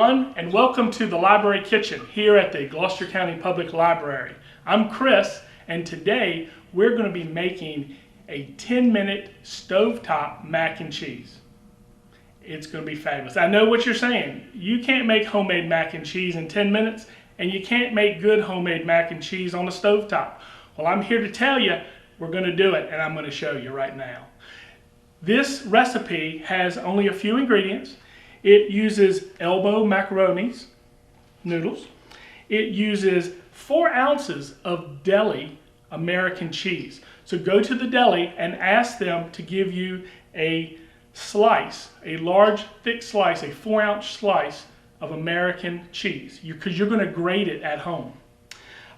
everyone, and welcome to the Library Kitchen here at the Gloucester County Public Library. I'm Chris, and today we're going to be making a 10-minute stovetop mac and cheese. It's going to be fabulous. I know what you're saying. You can't make homemade mac and cheese in 10 minutes, and you can't make good homemade mac and cheese on a stovetop. Well, I'm here to tell you we're going to do it, and I'm going to show you right now. This recipe has only a few ingredients. It uses Elbow Macaroni's noodles. It uses 4 ounces of Deli American cheese. So go to the deli and ask them to give you a slice, a large thick slice, a 4-ounce slice of American cheese, because you're going to grate it at home.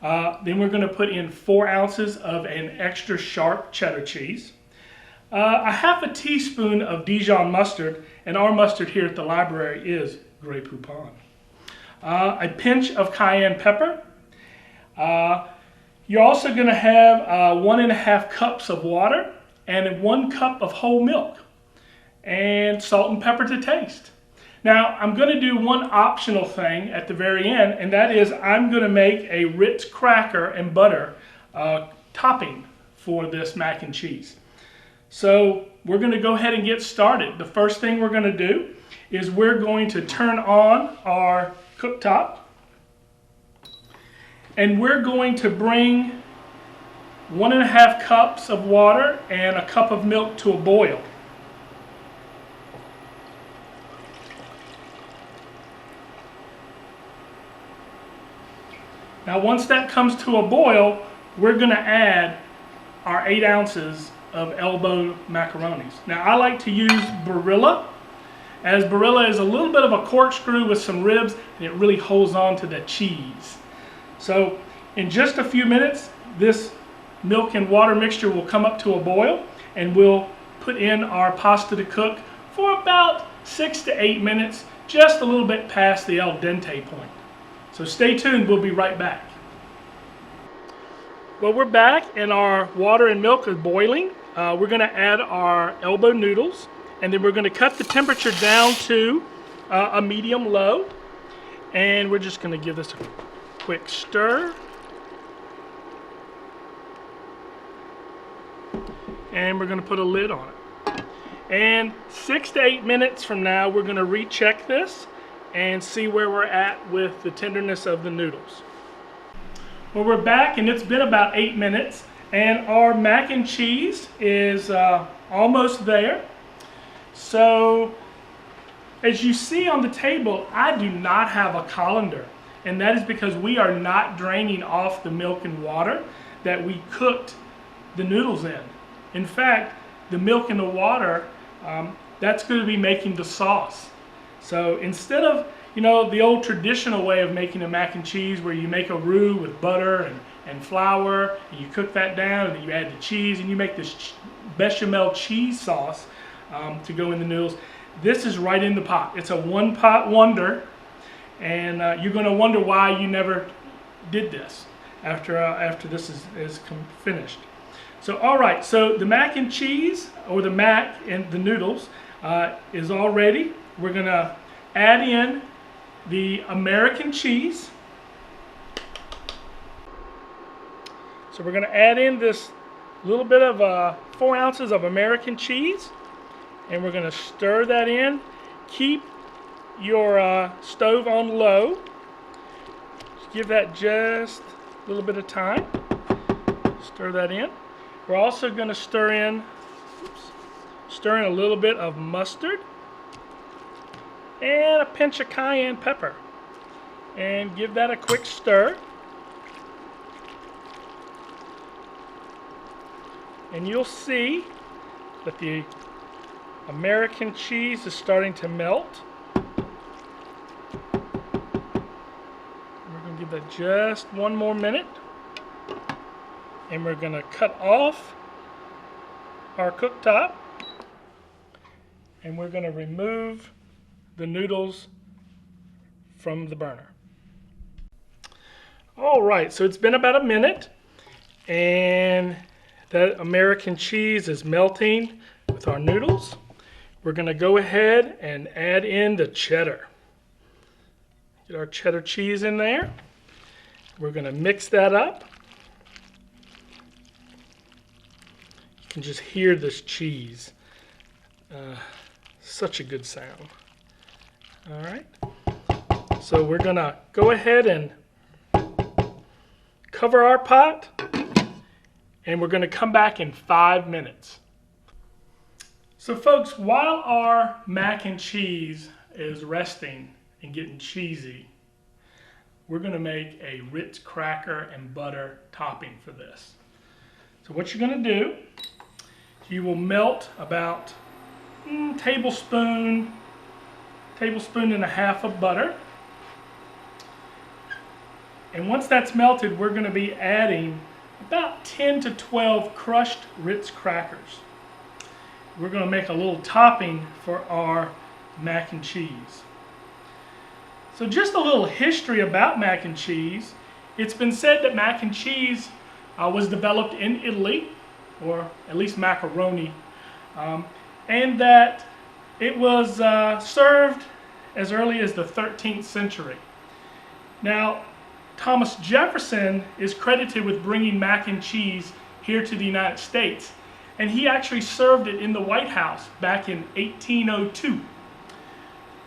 Then we're going to put in 4 ounces of an extra sharp cheddar cheese. A half a teaspoon of Dijon mustard, and our mustard here at the library is Grey Poupon. A pinch of cayenne pepper. You're also going to have 1.5 cups of water and 1 cup of whole milk, and salt and pepper to taste. Now, I'm going to do one optional thing at the very end, and that is I'm going to make a Ritz cracker and butter topping for this mac and cheese. So we're going to go ahead and get started. The first thing we're going to do is we're going to turn on our cooktop, and we're going to bring 1.5 cups of water and a cup of milk to a boil. Now once that comes to a boil, we're going to add our 8 ounces of Elbow macaronis. Now I like to use Barilla, as Barilla is a little bit of a corkscrew with some ribs, and it really holds on to the cheese. So in just a few minutes, this milk and water mixture will come up to a boil, and we'll put in our pasta to cook for about 6 to 8 minutes, just a little bit past the al dente point. So stay tuned, we'll be right back. Well, we're back and our water and milk is boiling. We're going to add our Elbow noodles, and then we're going to cut the temperature down to a medium-low, and we're just going to give this a quick stir. And we're going to put a lid on it. And 6 to 8 minutes from now, we're going to recheck this and see where we're at with the tenderness of the noodles. Well, we're back, and it's been about 8 minutes, and our mac and cheese is almost there. So as you see on the table, I do not have a colander, and that is because we are not draining off the milk and water that we cooked the noodles in. In fact, the milk and the water, that's going to be making the sauce. So instead of, the old traditional way of making a mac and cheese where you make a roux with butter and flour, and you cook that down, and then you add the cheese, and you make this bechamel cheese sauce to go in the noodles. This is right in the pot. It's a one-pot wonder, and you're going to wonder why you never did this after this is finished. So, all right, so the mac and cheese, or the mac and the noodles, is all ready. We're going to add in the American cheese. So we're going to add in this little bit of 4 ounces of American cheese, and we're going to stir that in. Keep your stove on low. Just give that just a little bit of time. Stir that in. We're also going to stir in a little bit of mustard and a pinch of cayenne pepper, and give that a quick stir. And you'll see that the American cheese is starting to melt. We're going to give that just one more minute, and we're going to cut off our cooktop, and we're going to remove the noodles from the burner. All right, so it's been about a minute, and that American cheese is melting with our noodles. We're going to go ahead and add in the cheddar. Get our cheddar cheese in there. We're going to mix that up. You can just hear this cheese. Such a good sound. All right. So we're going to go ahead and cover our pot, and we're going to come back in 5 minutes. So folks, while our mac and cheese is resting and getting cheesy, we're going to make a Ritz cracker and butter topping for this. So what you're going to do, you will melt about tablespoon and a half of butter. And once that's melted, we're going to be adding about 10 to 12 crushed Ritz crackers. We're going to make a little topping for our mac and cheese. So just a little history about mac and cheese. It's been said that mac and cheese was developed in Italy, or at least macaroni, and that it was served as early as the 13th century. Now, Thomas Jefferson is credited with bringing mac and cheese here to the United States, and he actually served it in the White House back in 1802.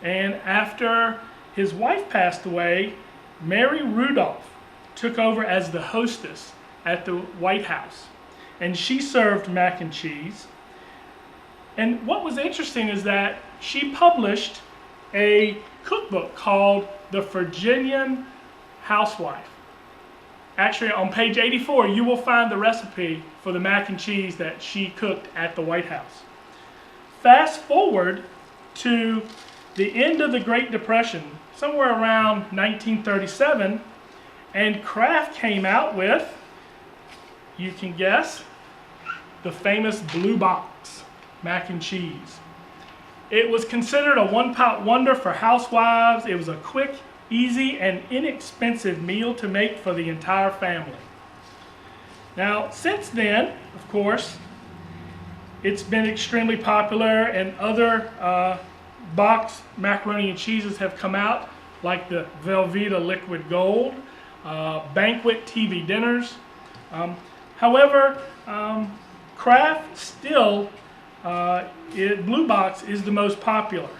And after his wife passed away, Mary Rudolph took over as the hostess at the White House, and she served mac and cheese. And what was interesting is that she published a cookbook called The Virginian Housewife. Actually, on page 84, you will find the recipe for the mac and cheese that she cooked at the White House. Fast forward to the end of the Great Depression, somewhere around 1937, and Kraft came out with, you can guess, the famous Blue Box mac and cheese. It was considered a one-pot wonder for housewives. It was a quick, easy, and inexpensive meal to make for the entire family. Now, since then, of course, it's been extremely popular, and other boxed macaroni and cheeses have come out, like the Velveeta Liquid Gold, Banquet TV Dinners. However, Kraft still, Blue Box is the most popular.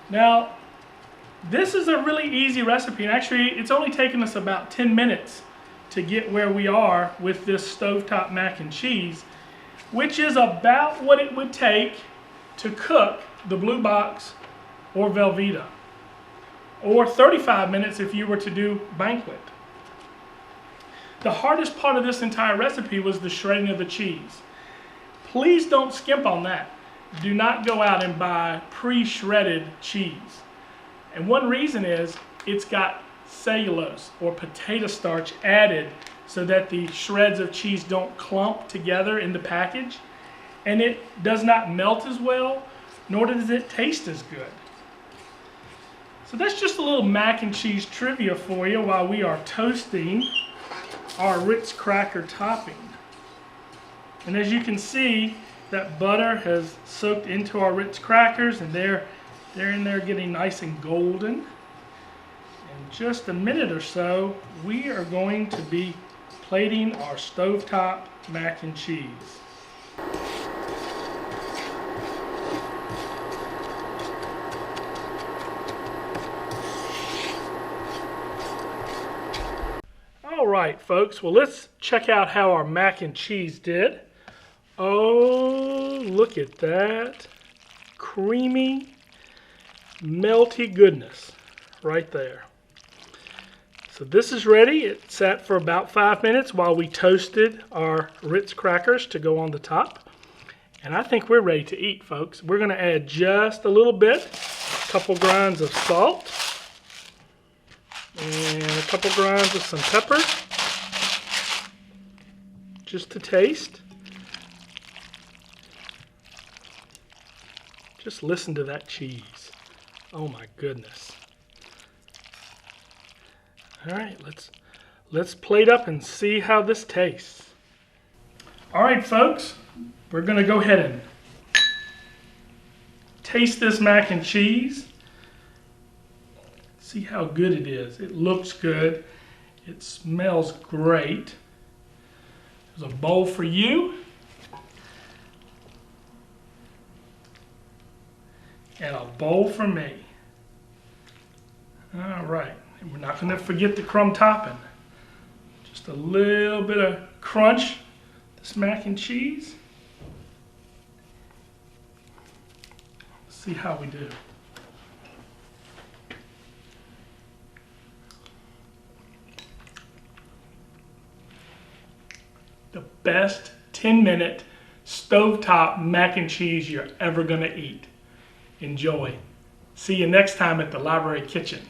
Now, this is a really easy recipe, and actually it's only taken us about 10 minutes to get where we are with this stovetop mac and cheese, which is about what it would take to cook the Blue Box or Velveeta, or 35 minutes if you were to do Banquet. The hardest part of this entire recipe was the shredding of the cheese. Please don't skimp on that. Do not go out and buy pre-shredded cheese. And one reason is it's got cellulose or potato starch added so that the shreds of cheese don't clump together in the package, and it does not melt as well, nor does it taste as good. So that's just a little mac and cheese trivia for you while we are toasting our Ritz cracker topping. And as you can see, that butter has soaked into our Ritz crackers, and they're in there getting nice and golden. In just a minute or so, we are going to be plating our stovetop mac and cheese. All right, folks, well, let's check out how our mac and cheese did. Oh, look at that. Creamy, melty goodness right there. So this is ready. It sat for about 5 minutes while we toasted our Ritz crackers to go on the top. And I think we're ready to eat, folks. We're going to add just a little bit, a couple grinds of salt, and a couple grinds of some pepper, just to taste. Just listen to that cheese. Oh my goodness. All right, let's plate up and see how this tastes. All right, folks, we're gonna go ahead and taste this mac and cheese. See how good it is. It looks good. It smells great. There's a bowl for you. And a bowl for me. All right. And we're not going to forget the crumb topping. Just a little bit of crunch. This mac and cheese. Let's see how we do. The best 10-minute stovetop mac and cheese you're ever going to eat. Enjoy. See you next time at the Library Kitchen.